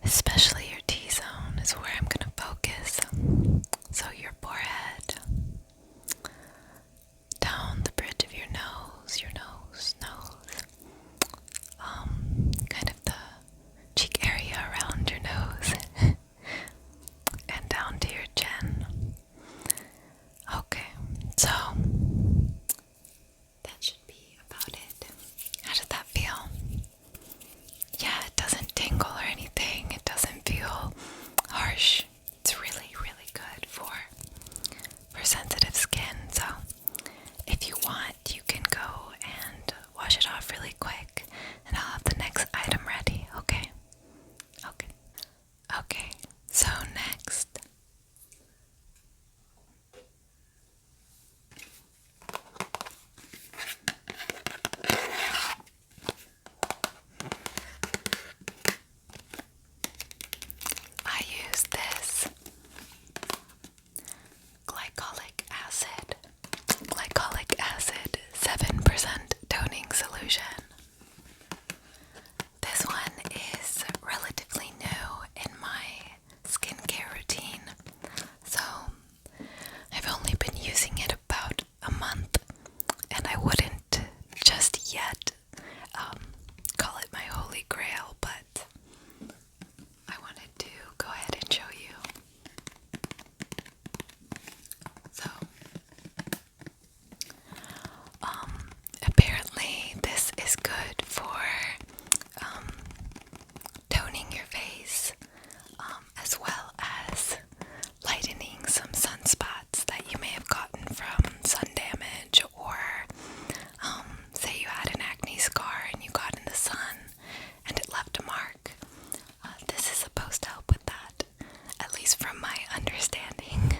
especially your T-zone is where I'm going to focus. So your forehead, down the bridge of your nose, kind of the cheek area around your nose, and down to your chin. Okay, so that should be about it. How did that feel? Yeah, it doesn't tingle or anything. It doesn't feel harsh. It's really, really good for sensitive skin. So if you want, you can go and wash it off really quick, and I'll have the next item ready. Okay? Okay. So next, I use this glycolic acid 7% toning solution. This one is relatively new in my skincare routine, so I've only been using it about a month, and I wouldn't just yet call it my holy grail, but I wanted to go ahead and show you. So, apparently this is good for toning your face, as well as lightening some sunspots that you may have gotten from sun damage, or say you had an acne scar and you got in the sun and it left a mark. This is supposed to help with that, at least from my understanding.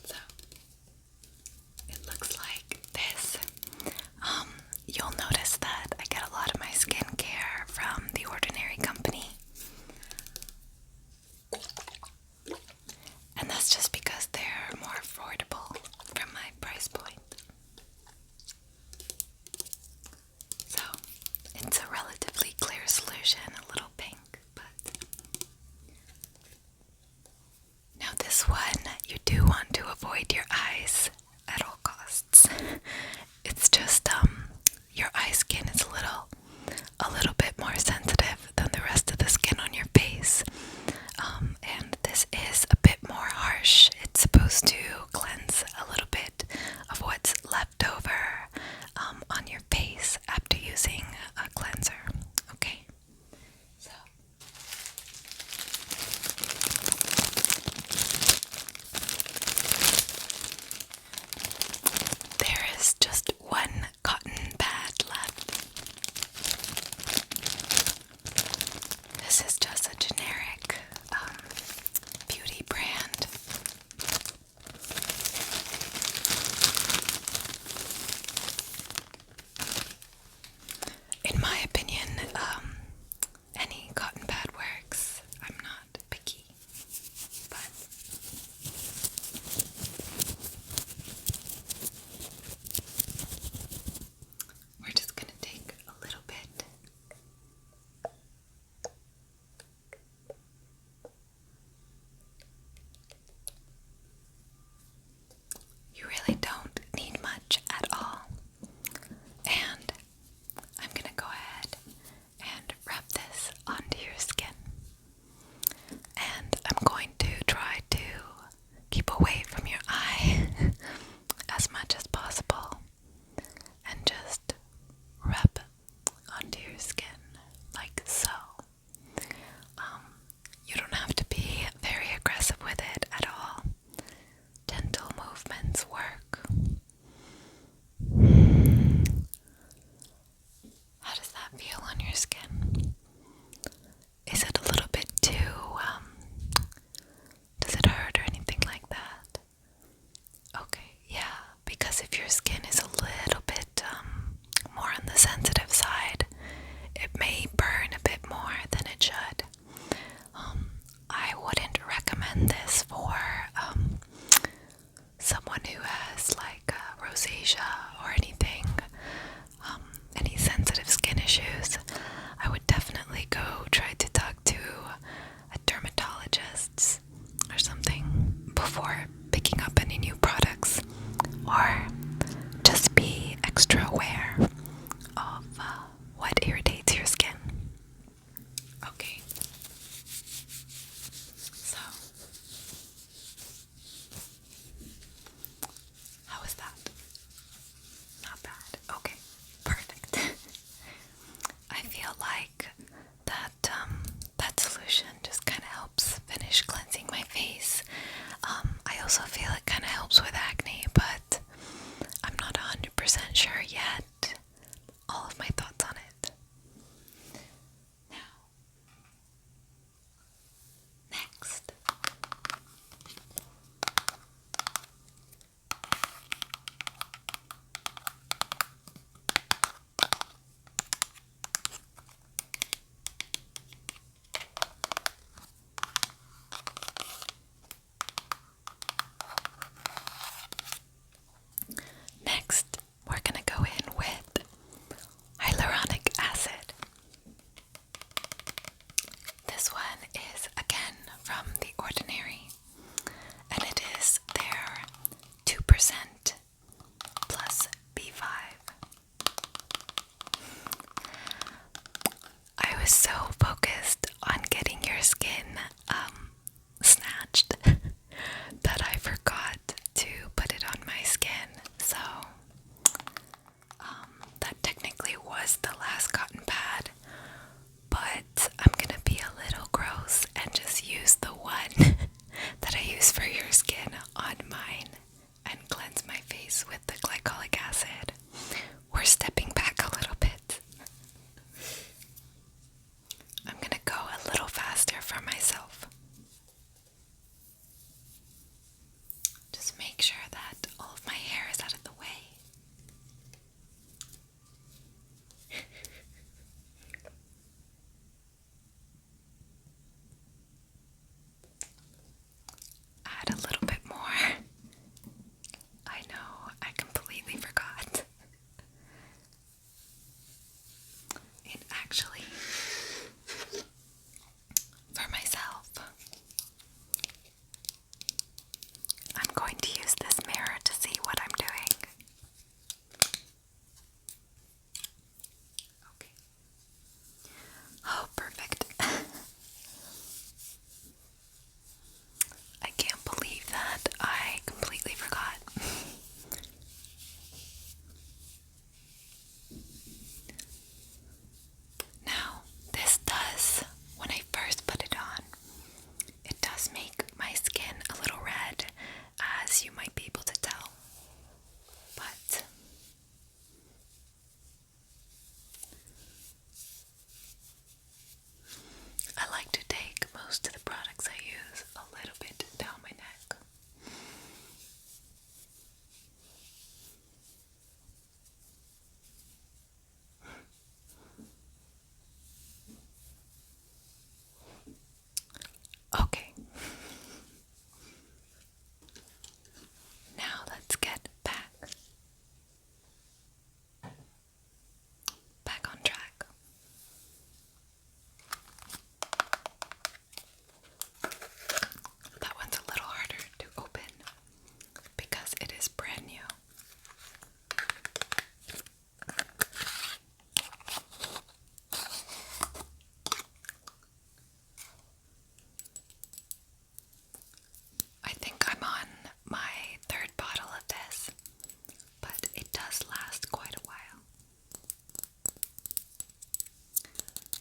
So, it looks like this. You'll notice that I get a lot of my skincare from The Ordinary Company. And that's just because they're more affordable from my price point. So, it's a relatively clear solution, a little pink, but now this one, you do want to avoid your eyes at all costs. It's just, your eyes was so focused on getting your skin snatched that I forgot to put it on my skin. So that technically was the last cotton pad, but I'm gonna be a little gross and just use the one that I use for your skin on mine and cleanse my face with the glycolic acid. We're stepping back a little bit. I'm gonna go a little faster for myself. Just make sure that all of my hair is out of the way. Add a little bit more. I know, I completely forgot. And actually, for myself, I'm going to use this mirror to see what I'm doing. Okay. Oh, perfect. I can't believe that I completely forgot. Now, this does, when I first put it on, it does make my skin a little red, as you might be able to tell. But I like to take most of the products I use a little bit down my neck. Okay. Now let's get back on track. That one's a little harder to open because it is brand new. I think I'm on my third bottle of this, but it does last quite a while.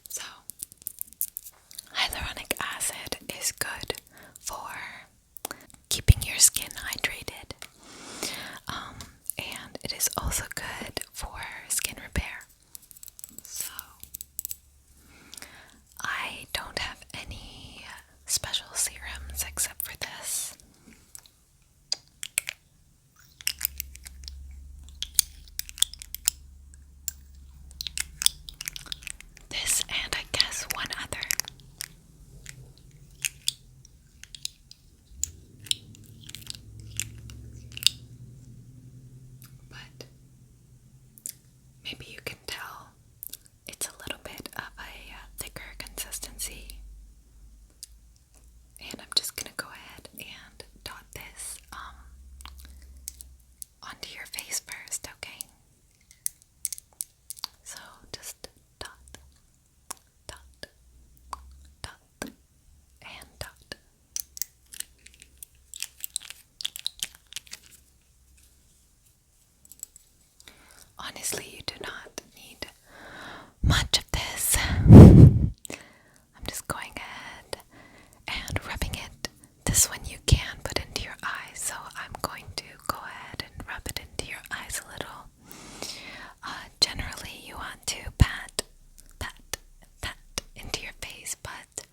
So, hyaluronic acid is good for keeping your skin hydrated, and it is also good for skin repair. So, I don't have any special serums except for this. This and I guess one other. But maybe you can tell it's a little bit of a thicker consistency. And I'm just gonna go ahead and dot this onto your face first, okay? So just dot, dot, dot, and dot. Honestly, you do not need much of this. I'm just going ahead and rubbing it. This one you can put into your eyes, so I'm going to go ahead and rub it into your eyes a little. Generally, you want to pat into your face, but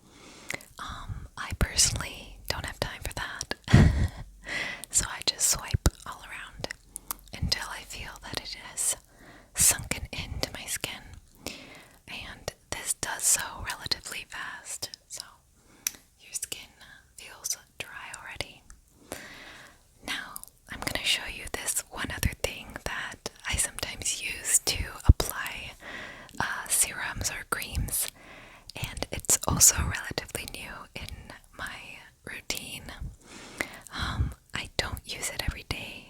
I personally don't have time for that. So I just swipe all around until I feel that it has sunken into my skin. And this does so relatively fast, so your skin feels dry already. Now, I'm going to show you this one other thing that I sometimes use to apply serums or creams, and it's also relatively new in my routine. I don't use it every day.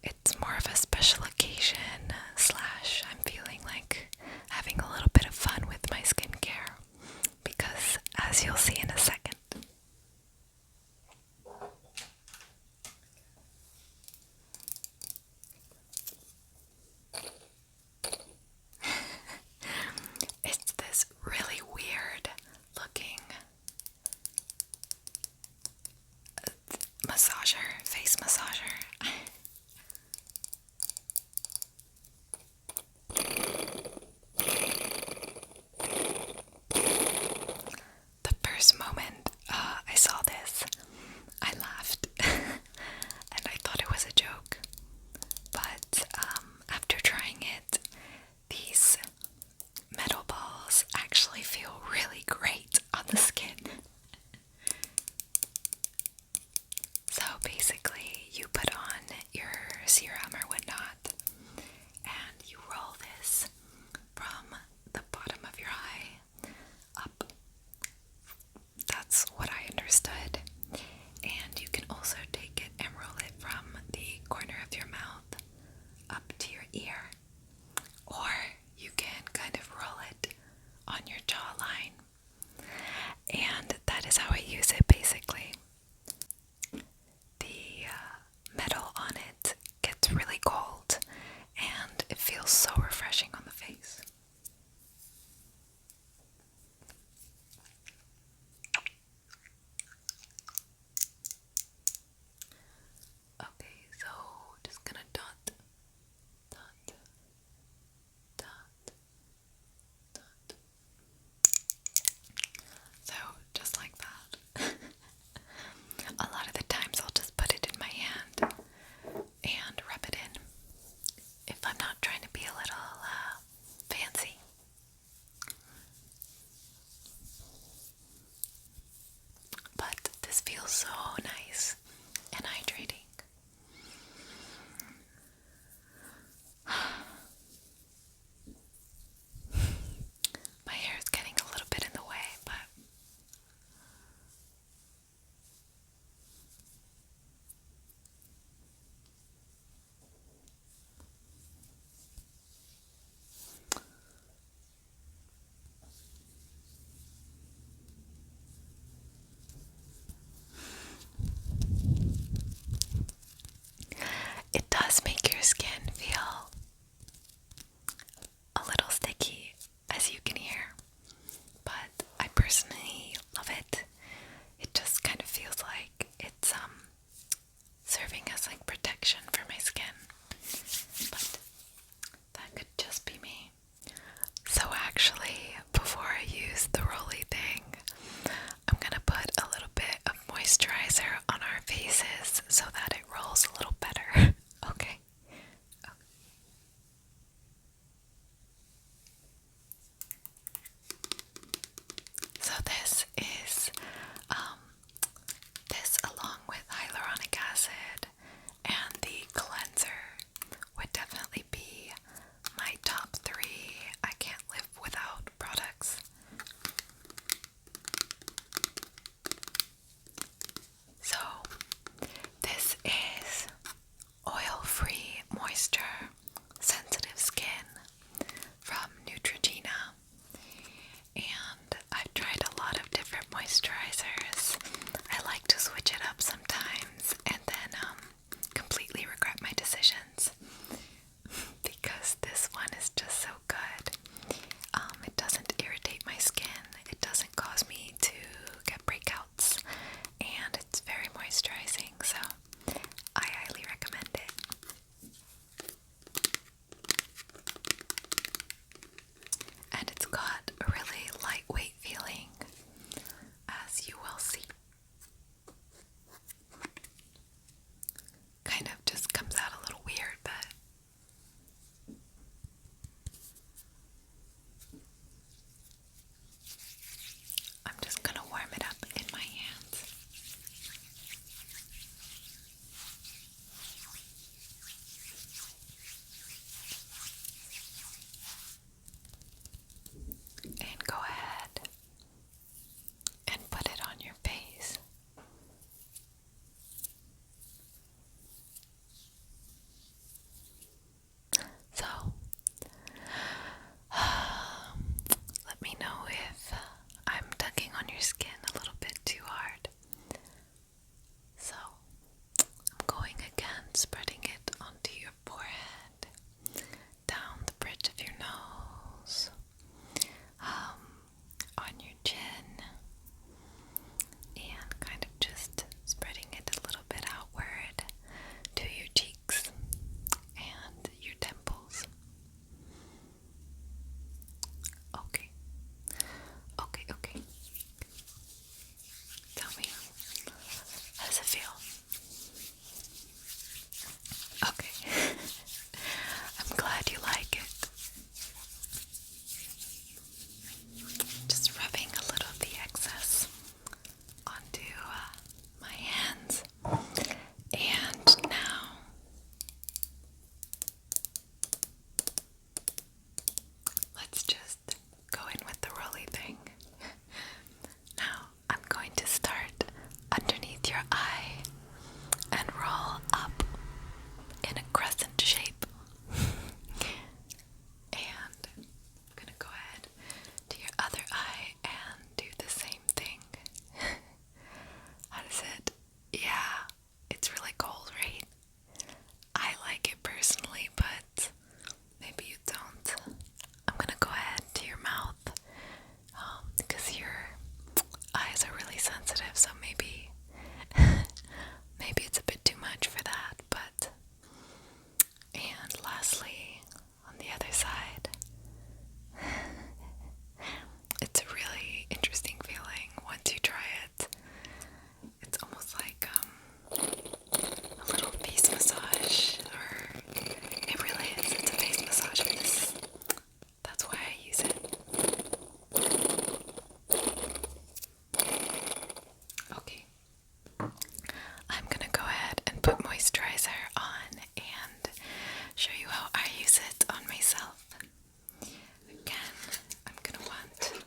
It's more of a special occasion / I'm feeling like having a little bit of fun with my skincare. It's a really interesting feeling once you try it. It's almost like a little face massage, or it really is. It's a face massage, but that's why I use it. Okay, I'm gonna go ahead and put moisturizer on and show you how I use it on myself. Again, I'm gonna want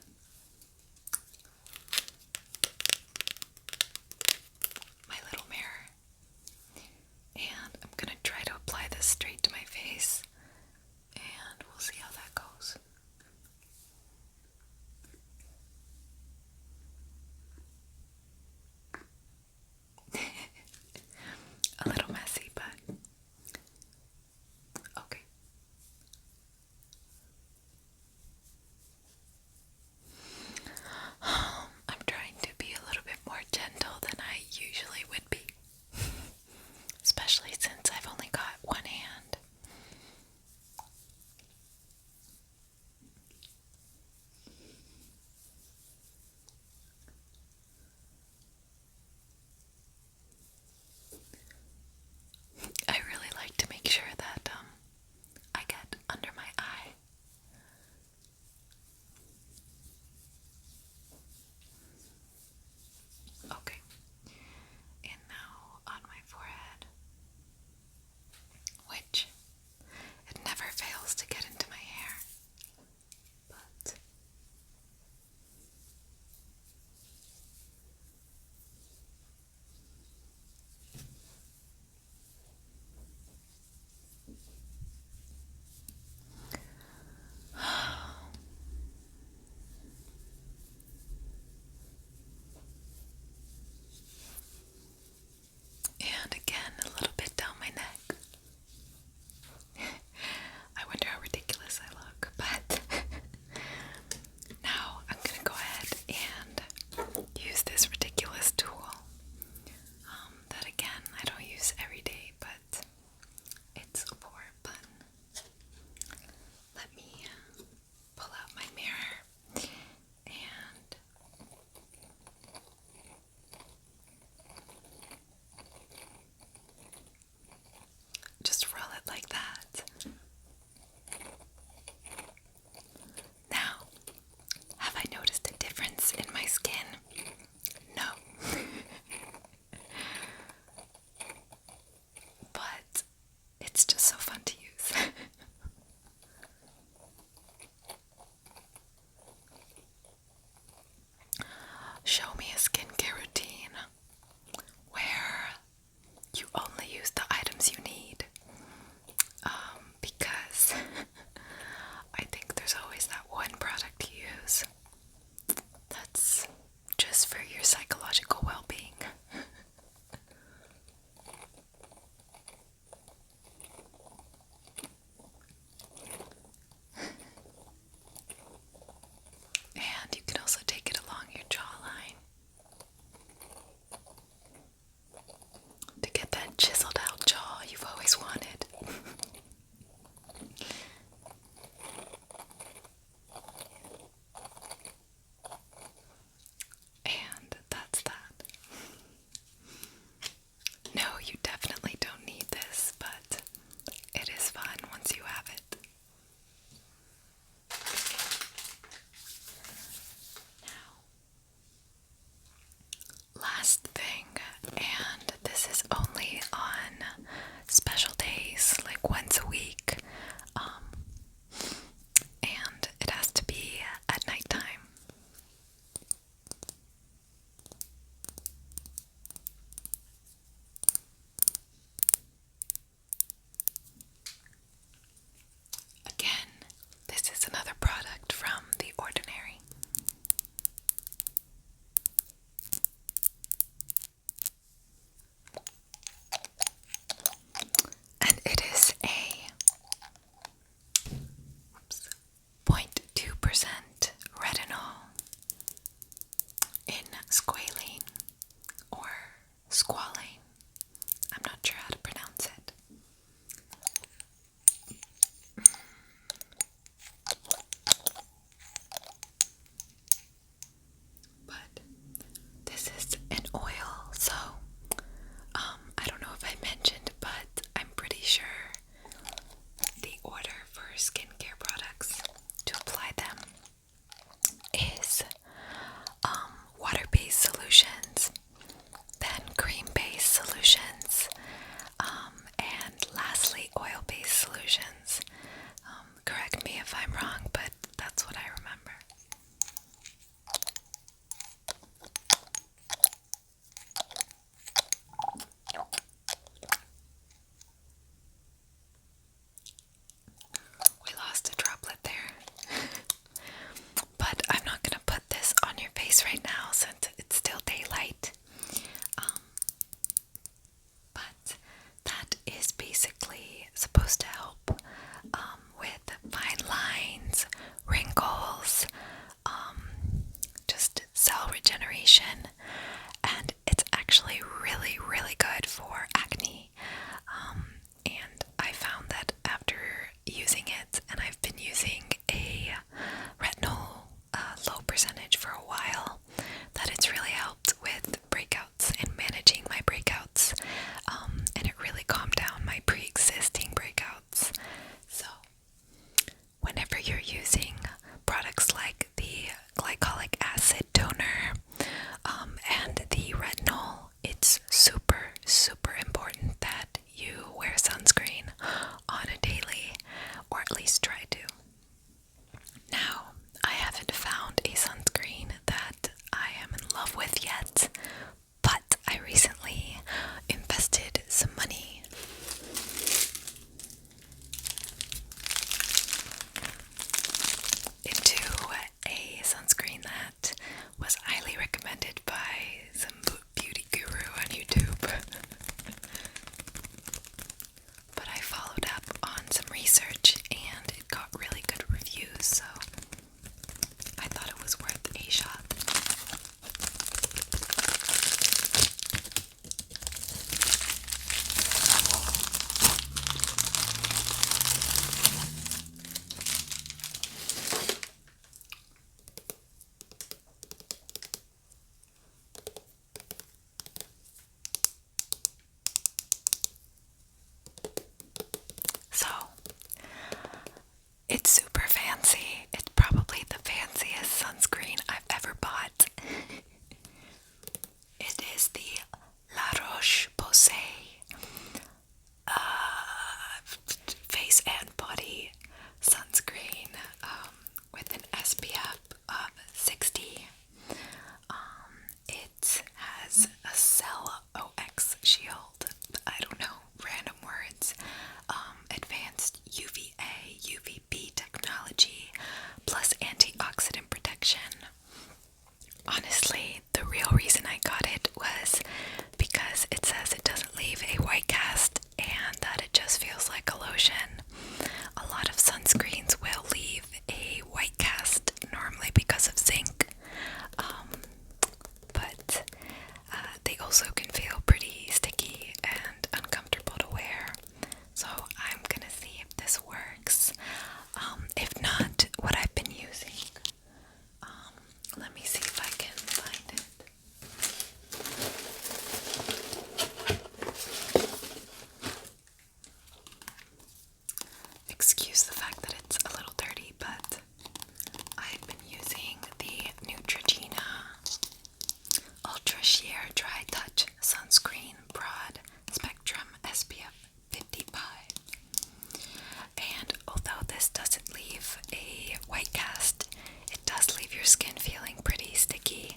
your skin feeling pretty sticky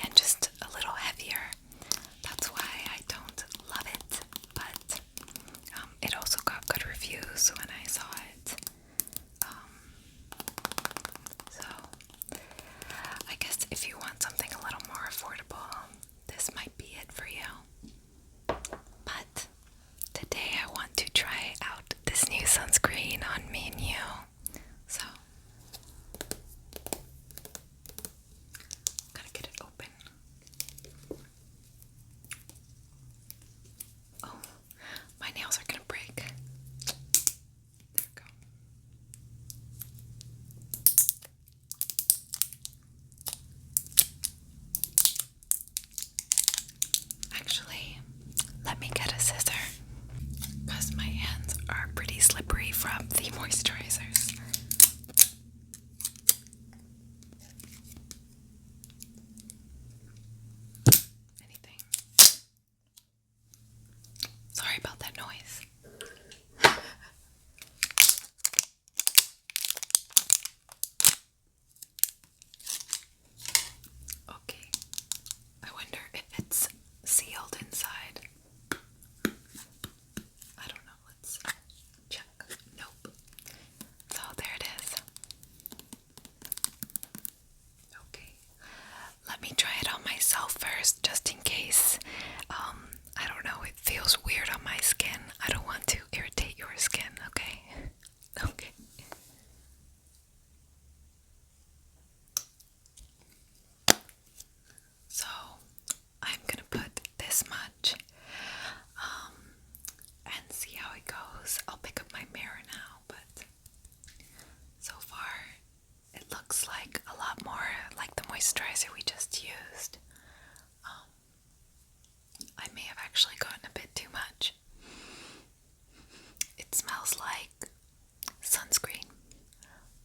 and just a little heavier. That's why I don't love it, but it also got good reviews when I saw it. So I guess if you want something a little more affordable, this might be it for you. But today I want to try out this new sunscreen on me and you. So gotta get it open. Oh, my nails are gonna break. There we go. Actually, let me get a scissor because my hands are pretty slippery from the moisturizers. Anything? Sorry about that noise. Okay, I wonder if it's sealed inside. I don't know, let's check. Nope. So there it is. Okay, let me try it on myself first, just in case. I don't know, it feels weird on my skin. I don't want to irritate your skin, okay? Okay. So, I'm gonna put this much, and see how it goes. I'll pick up my mirror now, but so far, it looks like a lot more like the moisturizer we just used. I may have actually gotten a bit too much. It smells like sunscreen.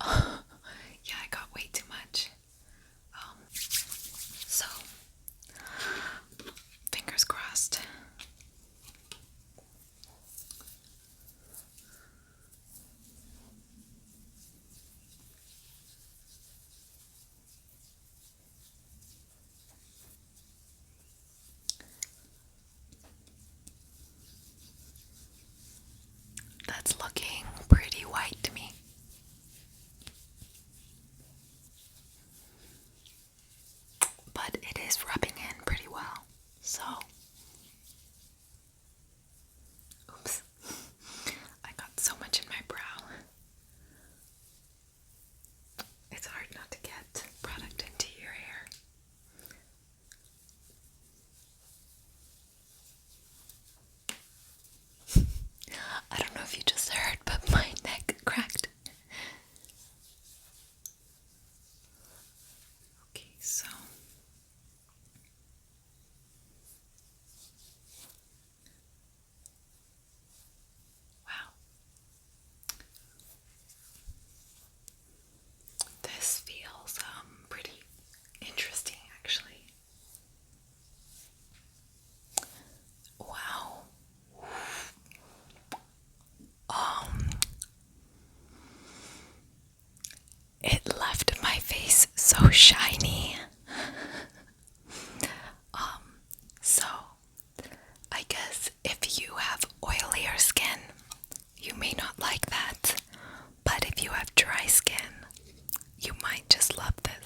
Yeah, I got way too much. So, fingers crossed. That's looking pretty white to me. But it is rubbing in pretty well. So, oops. I got so much in my brow. It's hard not to get product into your hair. I don't know if you just heard, but my neck cracked. Okay, so wow. This feels pretty interesting actually. Wow. It left my face so shiny. So I guess if you have oilier skin, you may not like that. But if you have dry skin, you might just love this.